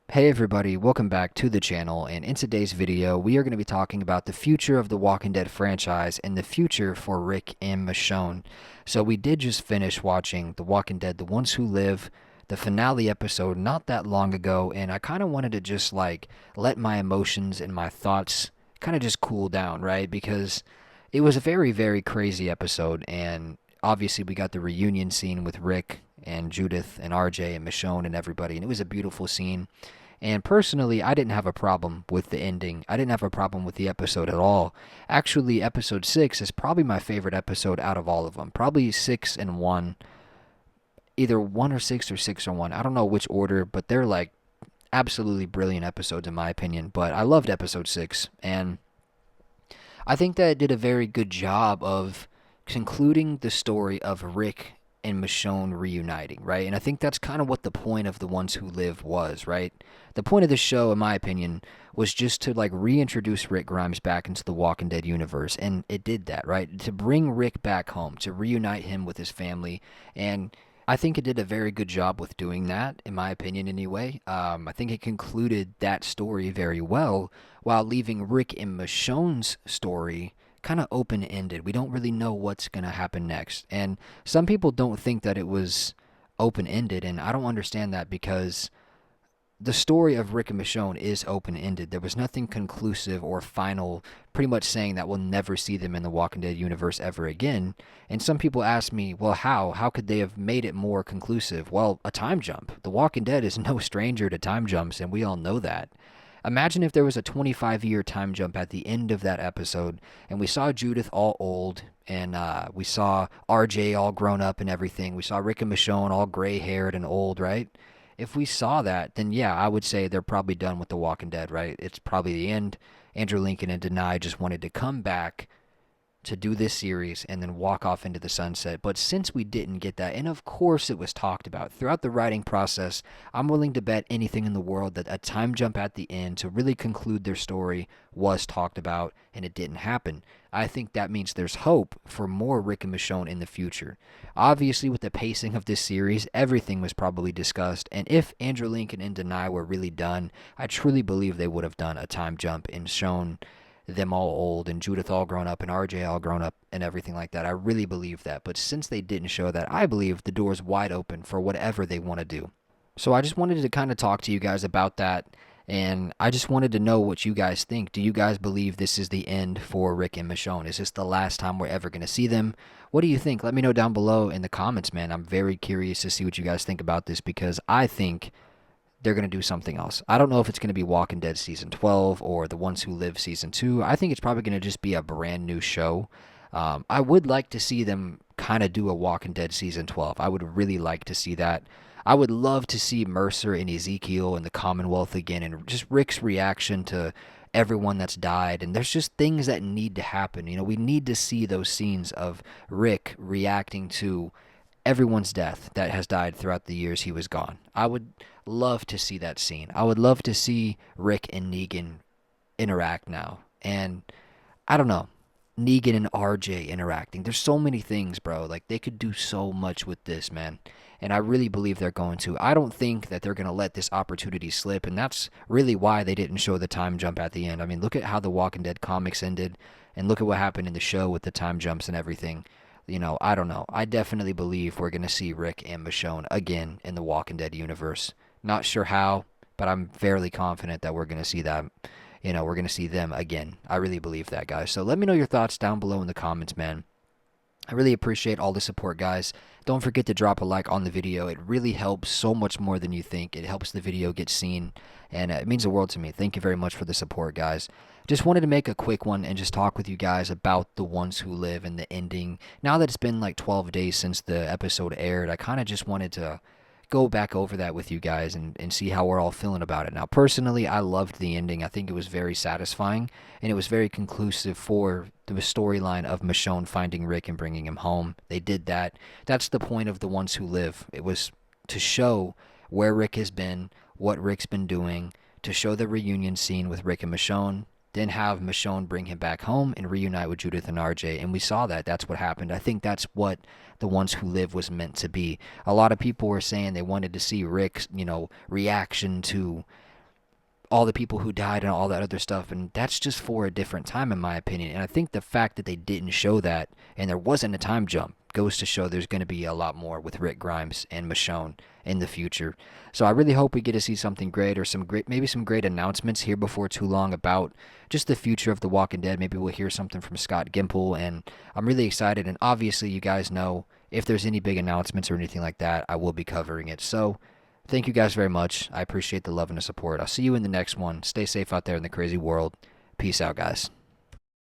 Hey everybody, welcome back to the channel, and in today's video we are going to be talking about the future of the Walking Dead franchise and the future for Rick and Michonne. So we did just finish watching The Walking Dead, The Ones Who Live, the finale episode not that long ago, and I kind of wanted to just let my emotions and my thoughts kind of just cool down, right? Because it was a very, very crazy episode, and obviously we got the reunion scene with Rick and Judith and RJ and Michonne and everybody, and it was a beautiful scene. And personally, I didn't have a problem with the ending. I didn't have a problem with the episode at all. Actually, episode 6 is probably my favorite episode out of all of them. Probably 6 and 1. Either 1 or 6 or 6 or 1. I don't know which order, but they're like absolutely brilliant episodes in my opinion. But I loved episode 6. And I think that it did a very good job of concluding the story of Rick and Michonne reuniting, right? And I think that's kind of what the point of The Ones Who Live was, right? The point of the show, in my opinion, was just to reintroduce Rick Grimes back into the Walking Dead universe, and it did that, right? To bring Rick back home, to reunite him with his family, and I think it did a very good job with doing that, in my opinion, anyway. I think it concluded that story very well, while leaving Rick and Michonne's story kind of open ended. We don't really know what's going to happen next. And some people don't think that it was open ended, and I don't understand that because the story of Rick and Michonne is open ended. There was nothing conclusive or final, pretty much saying that we'll never see them in the Walking Dead universe ever again. And some people ask me, well, how? How could they have made it more conclusive? Well, a time jump. The Walking Dead is no stranger to time jumps, and we all know that. Imagine if there was a 25-year time jump at the end of that episode, and we saw Judith all old, and we saw RJ all grown up and everything. We saw Rick and Michonne all gray haired and old, right? If we saw that, then yeah, I would say they're probably done with The Walking Dead, right? It's probably the end. Andrew Lincoln and Denai just wanted to come back to do this series and then walk off into the sunset. But since we didn't get that, and of course it was talked about throughout the writing process, I'm willing to bet anything in the world that a time jump at the end to really conclude their story was talked about and it didn't happen. I think that means there's hope for more Rick and Michonne in the future. Obviously, with the pacing of this series, everything was probably discussed, and if Andrew Lincoln and Denai were really done, I truly believe they would have done a time jump and shown them all old and Judith all grown up and RJ all grown up and everything like that. I really believe that. But since they didn't show that, I believe the door's wide open for whatever they want to do. So I just wanted to kind of talk to you guys about that. And I just wanted to know what you guys think. Do you guys believe this is the end for Rick and Michonne? Is this the last time we're ever going to see them? What do you think? Let me know down below in the comments, man. I'm very curious to see what you guys think about this because I think they're going to do something else. I don't know if it's going to be Walking Dead Season 12 or The Ones Who Live Season 2. I think it's probably going to just be a brand new show. I would like to see them kind of do a Walking Dead Season 12. I would really like to see that. I would love to see Mercer and Ezekiel in the Commonwealth again and just Rick's reaction to everyone that's died. And there's just things that need to happen. You know, we need to see those scenes of Rick reacting to everyone's death that has died throughout the years he was gone. I would love to see that scene. I would love to see Rick and Negan interact now. And I don't know, Negan and RJ interacting. There's so many things, bro. Like, they could do so much with this, man. And I really believe they're going to. I don't think that they're going to let this opportunity slip. And that's really why they didn't show the time jump at the end. I mean, look at how the Walking Dead comics ended. And look at what happened in the show with the time jumps and everything. You know, I don't know. I definitely believe we're going to see Rick and Michonne again in the Walking Dead universe. Not sure how, but I'm fairly confident that we're going to see that. You know, we're going to see them again. I really believe that, guys. So let me know your thoughts down below in the comments, man. I really appreciate all the support, guys. Don't forget to drop a like on the video. It really helps so much more than you think. It helps the video get seen, and it means the world to me. Thank you very much for the support, guys. Just wanted to make a quick one and just talk with you guys about The Ones Who Live and the ending. Now that it's been like 12 days since the episode aired, I kind of just wanted to go back over that with you guys and see how we're all feeling about it. Now, personally, I loved the ending. I think it was very satisfying, and it was very conclusive for the storyline of Michonne finding Rick and bringing him home. They did that. That's the point of The Ones Who Live. It was to show where Rick has been, what Rick's been doing, to show the reunion scene with Rick and Michonne, then have Michonne bring him back home and reunite with Judith and RJ. And we saw that. That's what happened. I think that's what The Ones Who Live was meant to be. A lot of people were saying they wanted to see Rick's, reaction to all the people who died and all that other stuff, and that's just for a different time in my opinion. And I think the fact that they didn't show that and there wasn't a time jump goes to show there's going to be a lot more with Rick Grimes and Michonne in the future. So I really hope we get to see something great, or some great, maybe some great announcements here before too long about just the future of The Walking Dead. Maybe we'll hear something from Scott Gimple, and I'm really excited. And obviously, you guys know if there's any big announcements or anything like that, I will be covering it. So thank you guys very much. I appreciate the love and the support. I'll see you in the next one. Stay safe out there in the crazy world. Peace out, guys.